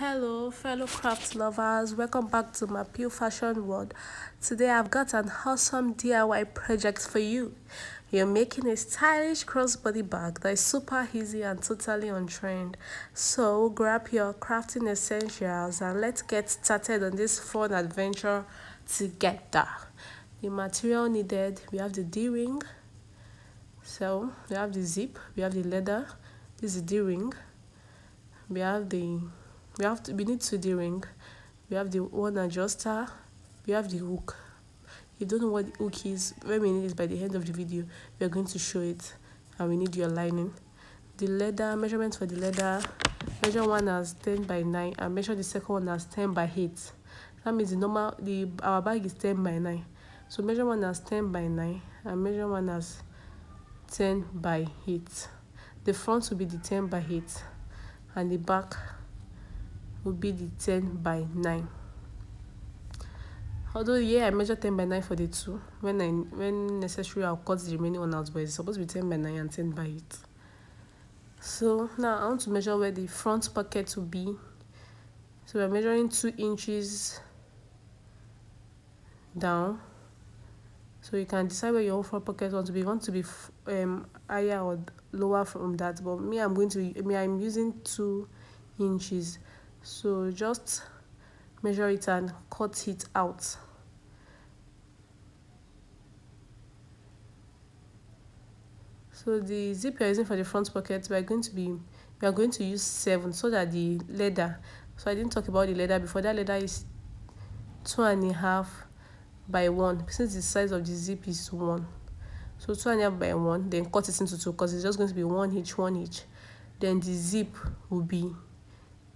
Hello, fellow craft lovers. Welcome back to my pure fashion world. Today, I've got an awesome DIY project for you. You're making a stylish crossbody bag that is super easy and totally on trend. So, grab your crafting essentials and let's get started on this fun adventure together. The material needed, we have the D-ring. So, we have the zip, we have the leather. This is the D-ring. We have the we need to the ring. We have the one adjuster. We have the hook. If you don't know what the hook is, when we need it by the end of the video, we are going to show it. And we need your lining. The leather measurement for the leather, measure one as 10 by 9 and measure the second one as 10 by 8. That means our bag is 10 by 9. So measure one as 10 by 9 and measure one as 10 by 8. The front will be the 10 by 8 and the back will be the 10 by 9. Although I measure 10 by 9 for the two. When necessary, I'll cut the remaining one out, but it's supposed to be 10 by 9 and 10 by 8. So now I want to measure where the front pocket will be. So we're measuring 2 inches down. So you can decide where your front pocket wants to be. You want to be higher or lower from that, but I'm using 2 inches. So just measure it and cut it out. So the zip you're using for the front pocket, we are going to use 7 so that the leather. So I didn't talk about the leather before. That leather is 2.5 by 1 since the size of the zip is 1. So 2.5 by 1, then cut it into 2 because it's just going to be 1 each. Then the zip will be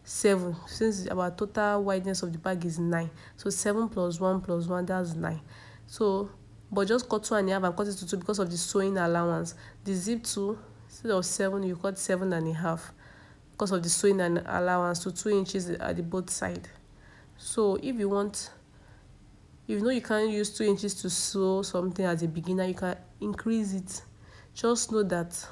7 since our total wideness of the bag is 9. So 7 plus 1 plus 1, that's 9. So but just cut 2.5 and cut it to 2 because of the sewing allowance. The zip too, instead of 7, you cut 7.5 because of the sewing and allowance to 2 inches at the both side. So if you know you can't use 2 inches to sew something as a beginner, you can increase it. Just know that's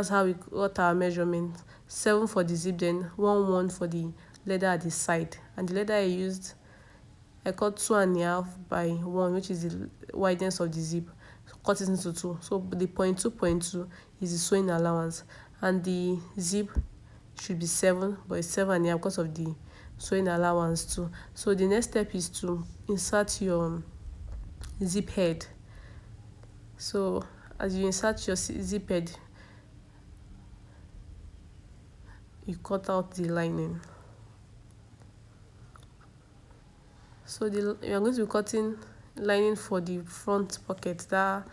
how we got our measurement. 7 for the zip, then 1 for the leather at the side. And the leather I cut 2.5 by 1, which is the wideness of the zip. So cut it into 2. So the 0.2 is the sewing allowance, and the zip should be 7, but it's 7.5 because of the sewing allowance too. So the next step is to insert your zip head. So as you insert your zip head, you cut out the lining. So you are going to be cutting lining for the front pocket. That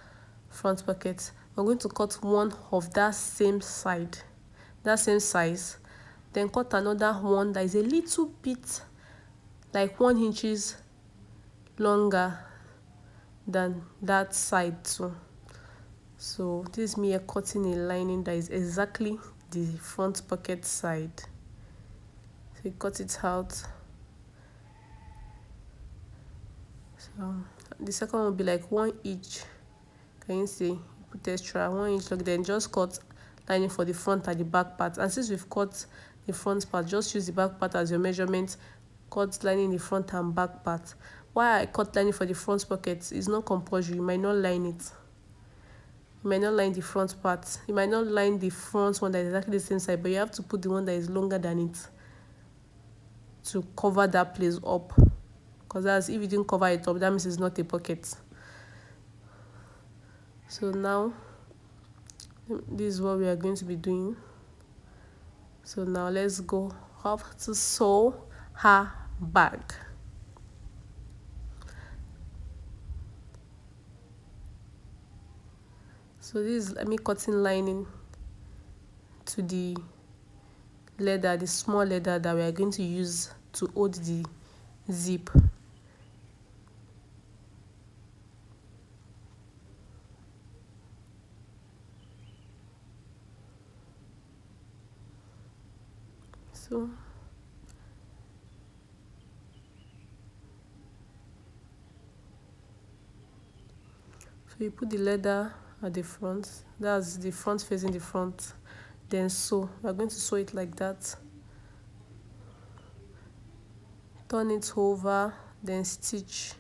front pocket, we're going to cut one of that same side, that same size, then cut another one that is a little bit like 1 inches longer than that side too. So this is me cutting a lining that is exactly the front pocket side. So you cut it out. So the second one will be like 1 inch. Can you see? Put extra 1 inch long, then just cut lining for the front and the back part. And since we've cut the front part, just use the back part as your measurement. Cut lining the front and back part. Why I cut lining for the front pocket is not compulsory. You might not line it. You might not line the front part. You might not line the front one that is exactly the same size, but you have to put the one that is longer than it to cover that place up. Because if you didn't cover it up, that means it's not a pocket. So now this is what we are going to be doing. So now let's go off to sew her bag. So this is me cutting lining to the leather, the small leather that we are going to use to hold the zip. So you put the leather at the front, that's the front facing the front, then sew. We're going to sew it like that. turn it over, then stitch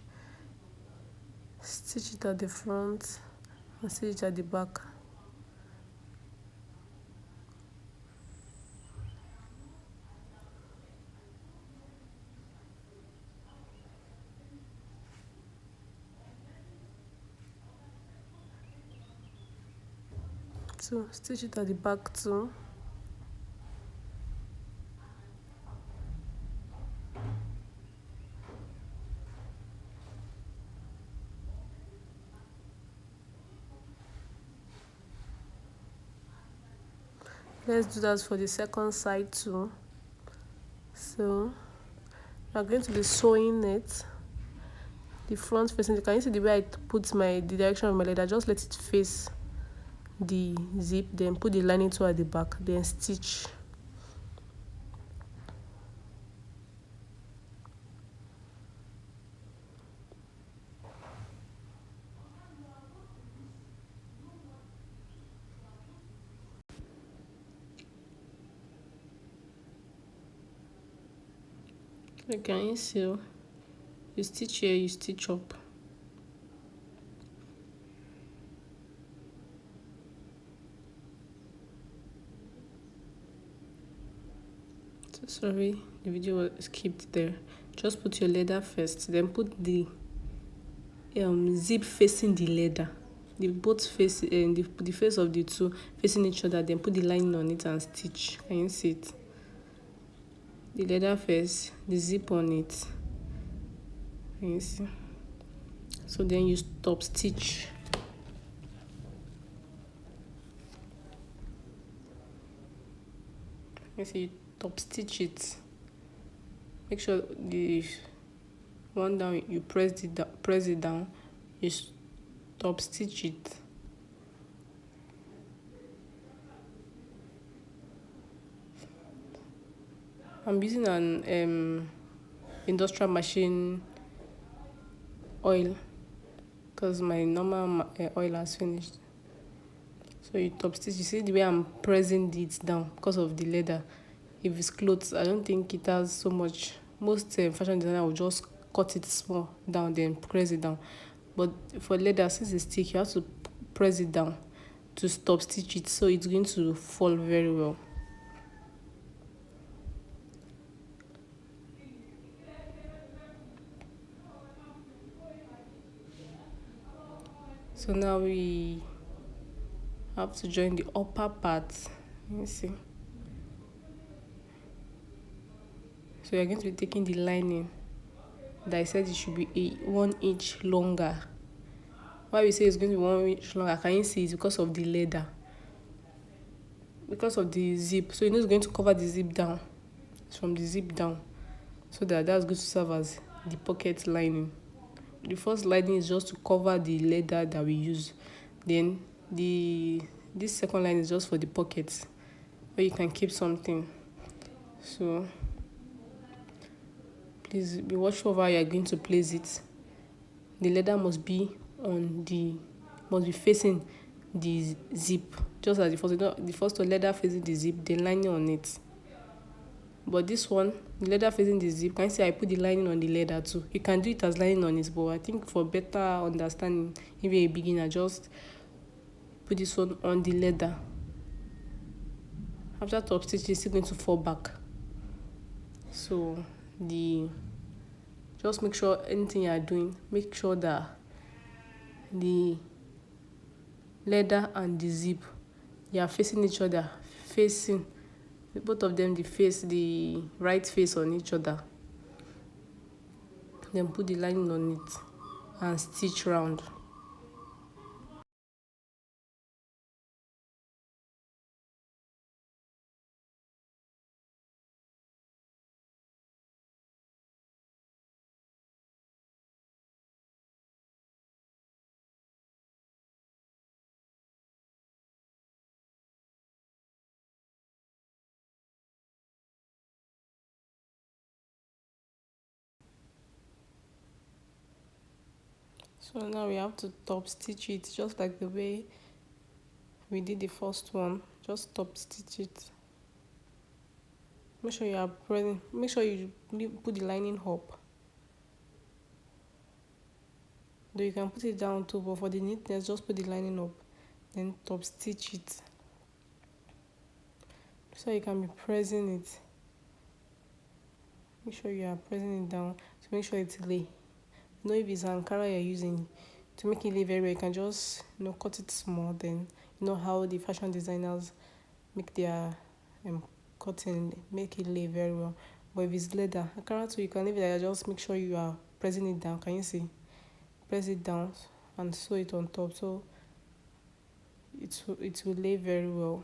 it at the front and stitch it at the back. So stitch it at the back too. Let's do that for the second side too. So we are going to be sewing it, the front facing. Can you see the way I put the direction of my leather? Just let it face the zip, then put the lining tool at the back, then stitch. Like, can you see? You stitch here, you stitch up. So sorry, the video was skipped there. Just put your leather first, then put the zip facing the leather. The both face and the face of the two facing each other, then put the lining on it and stitch. Can you see it? The leather face, the zip on it. Can you see? So then you stop stitch. You see, you top stitch it. Make sure the one down, you press it down, you stop stitch it. I'm using an industrial machine oil because my normal oil has finished. So you top stitch. You see the way I'm pressing it down because of the leather. If it's clothes, I don't think it has so much. Most fashion designer will just cut it small down, then press it down. But for leather, since it's thick, you have to press it down to stop stitch it, so it's going to fall very well. So now we have to join the upper part. Let me see. So you're going to be taking the lining that I said it should be 1 inch longer. Why we say it's going to be 1 inch longer, can you see? It's because of the leather, because of the zip. So you know it's going to cover the zip down. It's from the zip down, so that's going to serve as the pocket lining. The first lining is just to cover the leather that we use. Then this second line is just for the pockets where you can keep something. So please be watchful of how you are going to place it. The leather must be facing the zip, just as the first one, leather facing the zip, the lining on it. But this one, the leather facing the zip, can you see I put the lining on the leather too? You can do it as lining on it, but I think for better understanding, if you're a beginner, just put this one on the leather. After top stitch, it's still going to fall back. So just make sure anything you are doing, make sure that the leather and the zip, they are facing each other, facing both of them, the right face on each other. Then put the lining on it and stitch round. So now we have to top stitch it just like the way we did the first one. Just top stitch it. Make sure you are pressing. Make sure you put the lining up. Though you can put it down too, but for the neatness, just put the lining up. Then top stitch it. So you can be pressing it. Make sure you are pressing it down to make sure it's lay. You know, if it's Ankara you're using to make it lay very well, you can just cut it small. Then you know how the fashion designers make their cotton make it lay very well. But if it's leather, Ankara too, you can leave it like that. Just make sure you are pressing it down. Can you see? Press it down and sew it on top, so it will lay very well.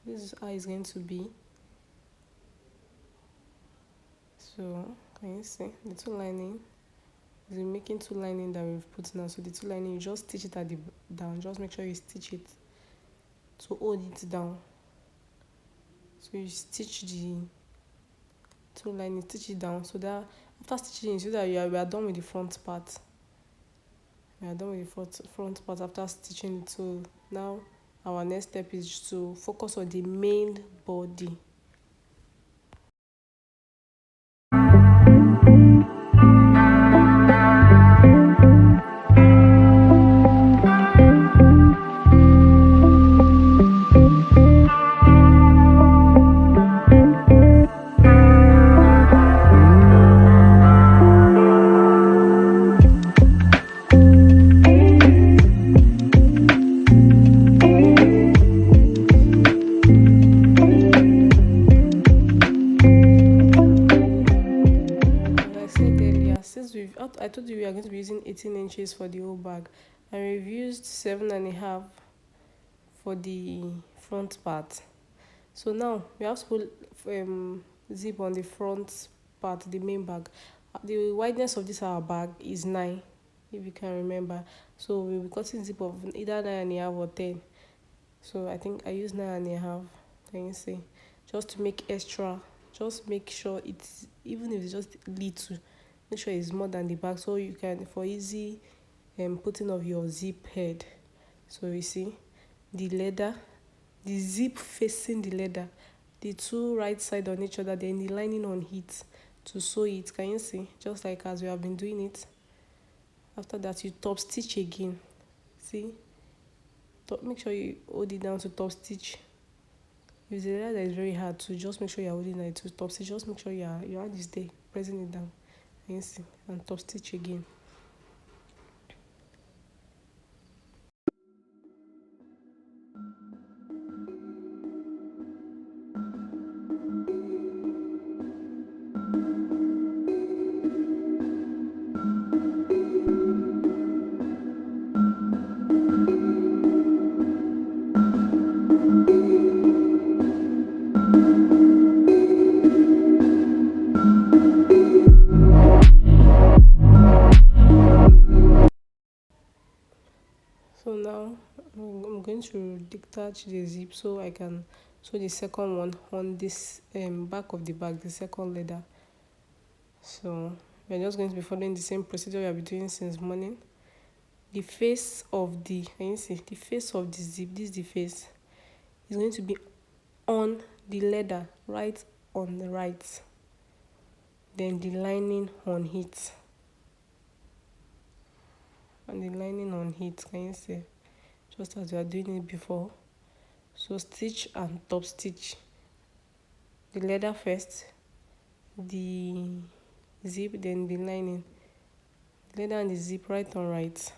This is how it's going to be. So can you see the two lining? Is making two lining that we've put now. So the two lining, you just stitch it at the down. Just make sure you stitch it to hold it down. So you stitch the two lining, stitch it down, so that after stitching, so that we are done with the front part. We are done with the front part after stitching it. So now our next step is to focus on the main body. I told you we are going to be using 18 inches for the whole bag, and we've used 7.5 for the front part. So now we have to put zip on the front part, the main bag. The wideness of this our bag is 9, if you can remember. So we'll be cutting zip of either 9.5 or 10. So I think I use 9.5. Can you see? Just to make extra. Just make sure it's, even if it's just little, make sure it's more than the back, so you can, for easy putting of your zip head. So you see the leather, the zip facing the leather, the two right side on each other, then the lining on it to sew it. Can you see? Just like as we have been doing it. After that, you top stitch again. See, make sure you hold it down to top stitch. If it's a leather that is very hard to, just make sure you're holding it to top stitch. Just make sure your hand is there, pressing it down. Can you see? And top stitch again. So now I'm going to detach the zip so I can sew the second one on this back of the bag, the second leather. So we're just going to be following the same procedure we have been doing since morning. The face of the, can you see? The face of the zip, this is the face, is going to be on the leather, right on the right. Then the lining on it. And the lining on it, can you see? Just as we are doing it before. So stitch and top stitch the leather first, the zip, then the lining, the leather and the zip, right on right.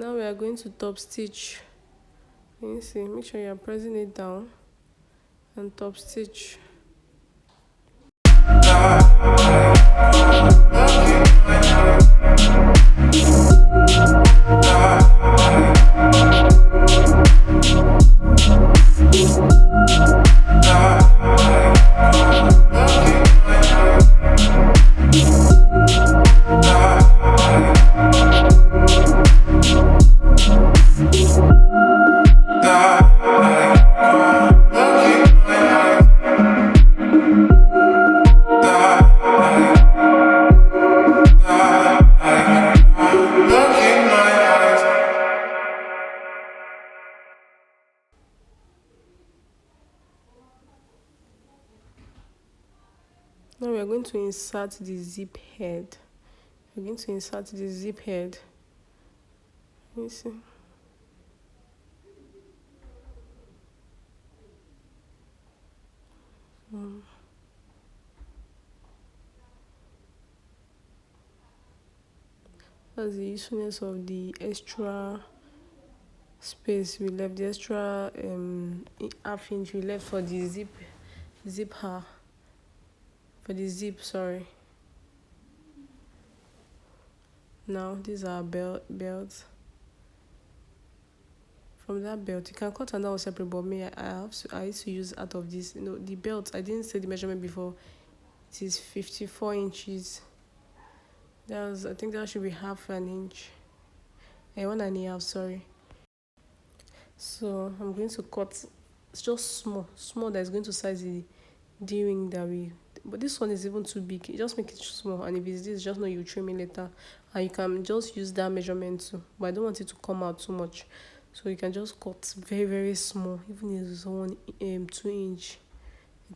now we are going to top stitch. Can you see? Make sure you are pressing it down and top stitch. Now we are going to insert the zip head. We're going to insert the zip head. You see? That's the usefulness of the extra space we left, the extra half inch we left for the zip her, for the zip, sorry. Now these are belts. From that belt you can cut another separate, but me I used to use out of this, the belt. I didn't say the measurement before. It is 54 inches. I think that should be half an inch, 1.5, sorry. So I'm going to cut. It's just small that is going to size the D-ring that we. But this one is even too big. You just make it small, and if it's this, just know you trim it later, and you can just use that measurement too. But I don't want it to come out too much, so you can just cut very small, even if it's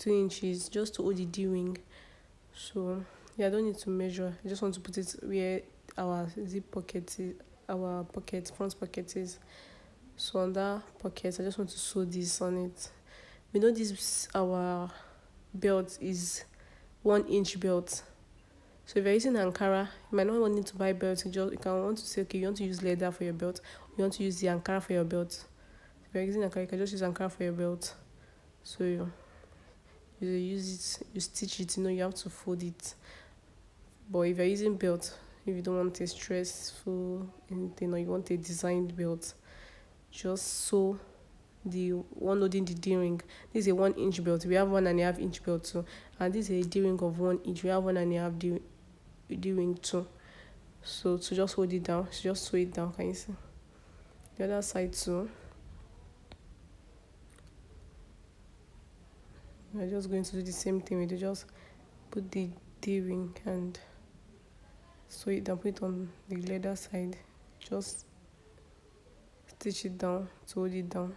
2 inches, just to hold the D-ring. So yeah, I don't need to measure. I just want to put it where our zip pocket is, our front pocket is. So on that pocket, I just want to sew this on it. We know this our belt is 1 inch belt. So if you're using Ankara, you might not need to buy belts. You can want to say, okay, you want to use leather for your belt, you want to use the Ankara for your belt. If you're using Ankara, you can just use Ankara for your belt. So you use it, you stitch it, you have to fold it. But if you're using belt, if you don't want a stressful anything, or you want a designed belt, just sew the one holding the D-ring. This is a 1 inch belt. We have 1.5 inch belt too, and this is a D-ring of 1 inch. We have 1.5 D-ring too. So to just hold it down, just sew it down. Can you see? The other side too. We're just going to do the same thing. We just put the D-ring and sew it down. Put it on the leather side. Just stitch it down to hold it down.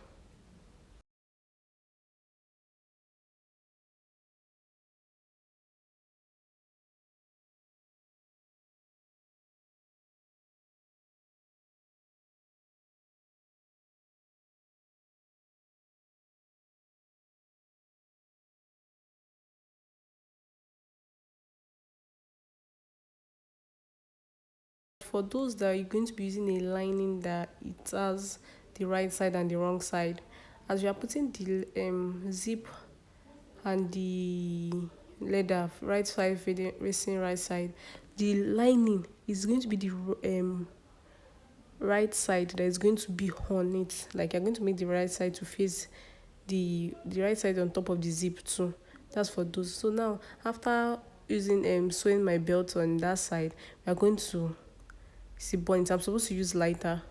For those that are going to be using a lining that it has the right side and the wrong side, as you are putting the zip and the leather right side facing right side, the lining is going to be the right side that is going to be on it. Like, you're going to make the right side to face the right side on top of the zip too. That's for those. So now after using sewing my belt on that side, we are going to see bonnet. I'm supposed to use lighter,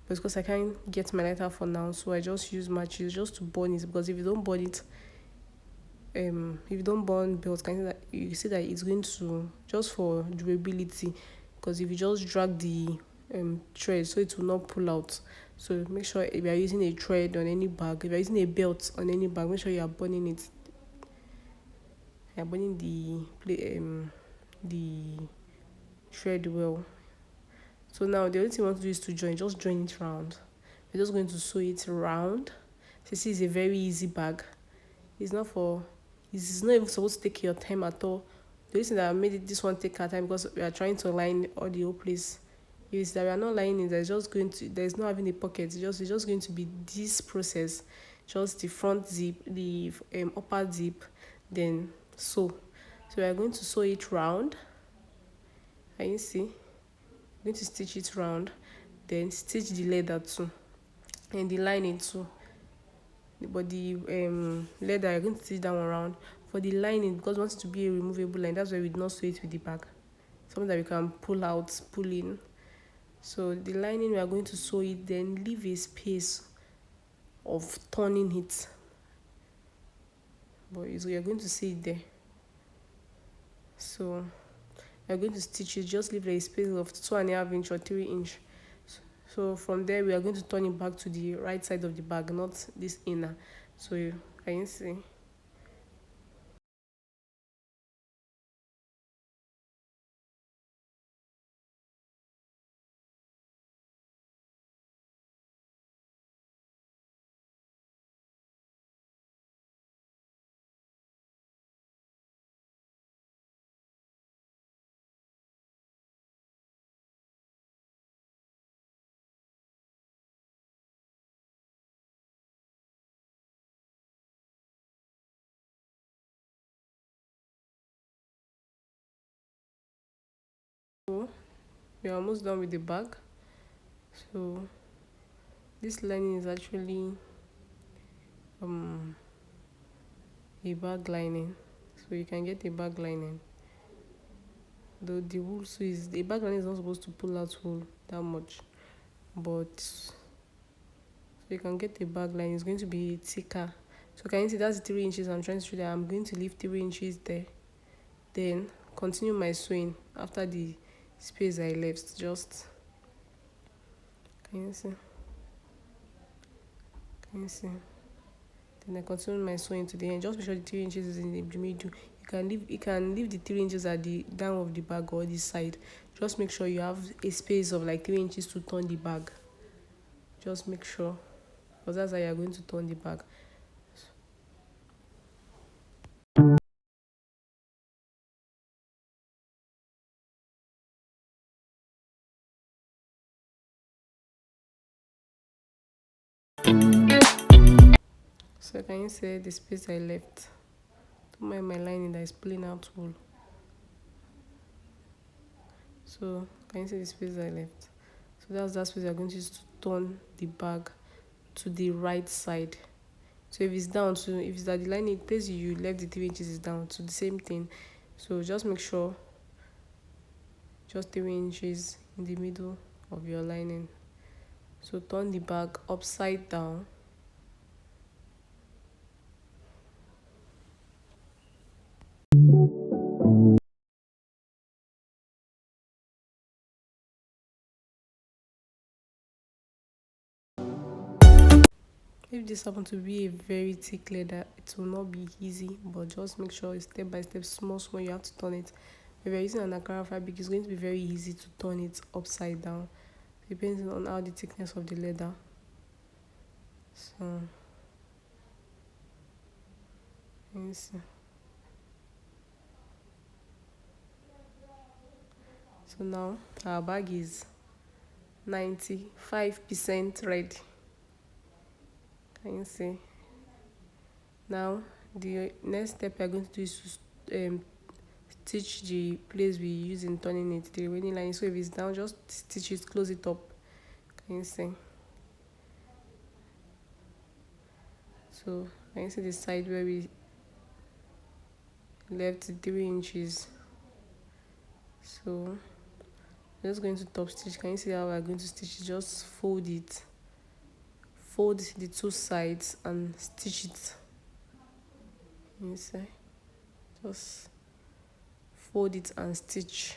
but because I can't get my lighter for now, so I just use matches just to burn it. Because if you don't burn it, if you don't burn belt, you see that it's going to, just for durability, because if you just drag the thread, so it will not pull out. So make sure if you are using a thread on any bag, if you are using a belt on any bag, make sure you are burning it. You are burning the thread well. So now the only thing you want to do is to just join it round. We're just going to sew it round. This is a very easy bag. It's not even supposed to take your time at all. The reason that I made this one take our time, because we are trying to align all the whole place is that we are not lining it, there's not having a pocket. It's just going to be this process, just the front zip, the upper zip, then sew. So we are going to sew it round. Can you see? I'm going to stitch it round, then stitch the leather too, and the lining too. But the leather, you're going to stitch that one round. For the lining, because we want it to be a removable line, that's why we did not sew it with the back. Something that we can pull out, pull in. So the lining, we are going to sew it, then leave a space of turning it. But you're going to see it there. So we're going to stitch it, just leave a space of 2.5 inch or 3 inch. So from there, we are going to turn it back to the right side of the bag, not this inner. So can you see? So we're almost done with the bag. So this lining is actually um a bag lining. So you can get a bag lining. Though the wool, so is the bag lining is not supposed to pull out wool that much, but so you can get a bag line. It's going to be thicker. So can you see that's 3 inches? I'm trying to show that I'm going to leave 3 inches there, then continue my sewing after the space I left. Just can you see? Can you see? Then I continue my sewing to the end. Just make sure the 3 inches is in the middle. You can leave the 3 inches at the down of the bag or this side. Just make sure you have a space of like 3 inches to turn the bag. Just make sure, because that's how you're going to turn the bag. So can you see the space I left? Don't mind my lining that is pulling out wool. So can you see the space I left? So that's that space you're going to use to turn the bag to the right side. So if it's down to, if it's at the lining place you left the 3 inches is down to the same thing. So just make sure just 3 inches in the middle of your lining. So turn the bag upside down. If this happen to be a very thick leather, it will not be easy, but just make sure it's step by step, small, you have to turn it. If you're using an Ankara fabric, it's going to be very easy to turn it upside down, depending on how the thickness of the leather. So, yes. So now our bag is 95% ready. Can you see? Now the next step we're going to do is to stitch the place we use in turning it, the remaining line. So if it's down, just stitch it, close it up. Can you see? So can you see the side where we left 3 inches? So I'm just going to top stitch. Can you see how we're going to stitch it? Just fold it, fold the two sides and stitch it inside. Just fold it and stitch.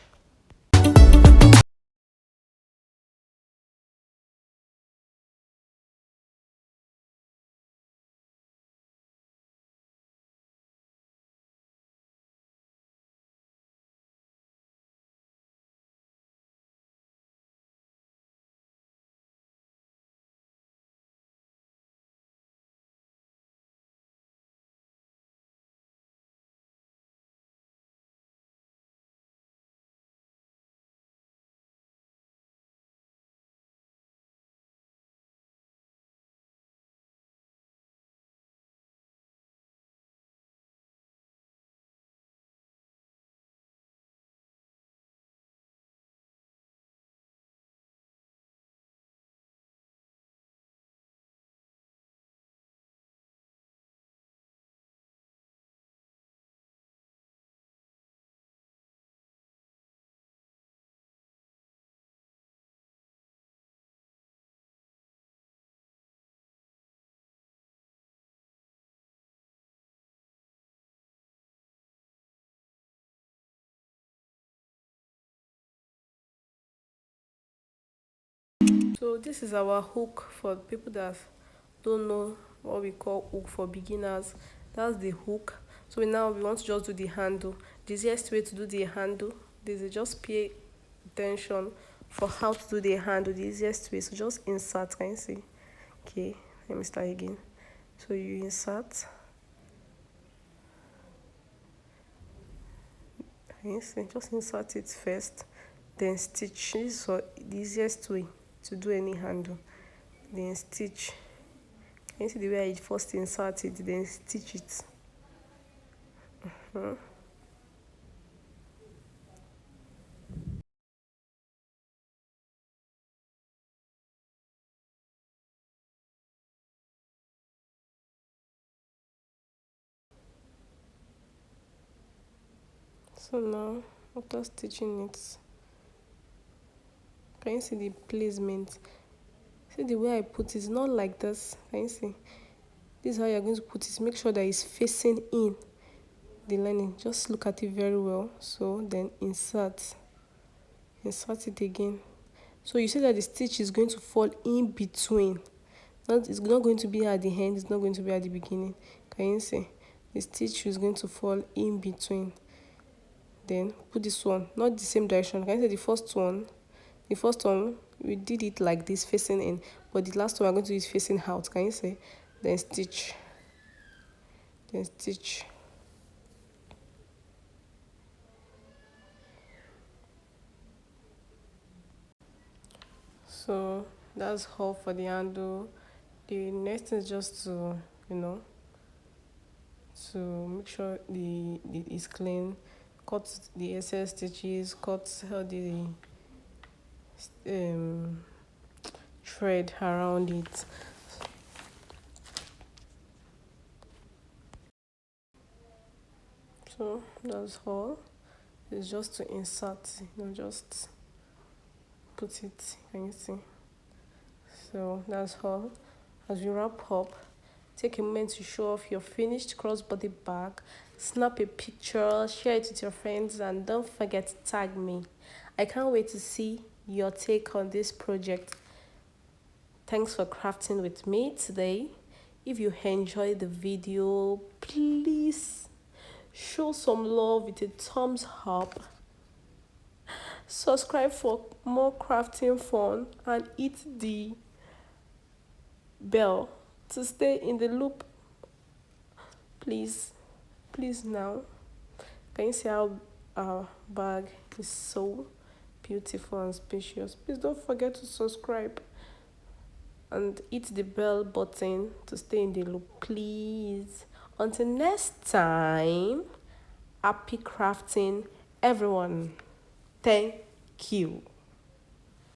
So this is our hook for people that don't know what we call hook for beginners. That's the hook. So now we want to just do the handle. The easiest way to do the handle is just pay attention for how to do the handle. The easiest way. So just insert. Can you see? Okay, let me start again. So you insert. Can you see? Just insert it first, then stitch. This is the easiest way to do any handle. Then stitch. Can you see the way I first insert it, then stitch it? Hmm. So now, after stitching it, can you see the placement? See the way I put it, not like this. Can you see? This is how you're going to put it. Make sure that it's facing in the lining. Just look at it very well. So then insert. Insert it again. So you see that the stitch is going to fall in between. It's not going to be at the end, it's not going to be at the beginning. Can you see? The stitch is going to fall in between. Then put this one, not the same direction. Can you see the first one? The first one, we did it like this, facing in. But the last one, we're going to do is facing out. Can you see? Then stitch. Then stitch. So that's all for the handle. The next thing is just to, you know, to make sure the is clean, cut the excess stitches, cut all the um thread around it. So that's all. It's just to insert, just put it. Can you see? So that's all. As we wrap up, take a moment to show off your finished crossbody bag. Snap a picture, share it with your friends, and don't forget to tag me. I can't wait to see your take on this project. Thanks for crafting with me today. If you enjoyed the video, please show some love with a thumbs up. Subscribe for more crafting fun and hit the bell to stay in the loop. Please now. Can you see how our bag is so beautiful and spacious? Please don't forget to subscribe and hit the bell button to stay in the loop, please. Until next time, happy crafting, everyone. Thank you.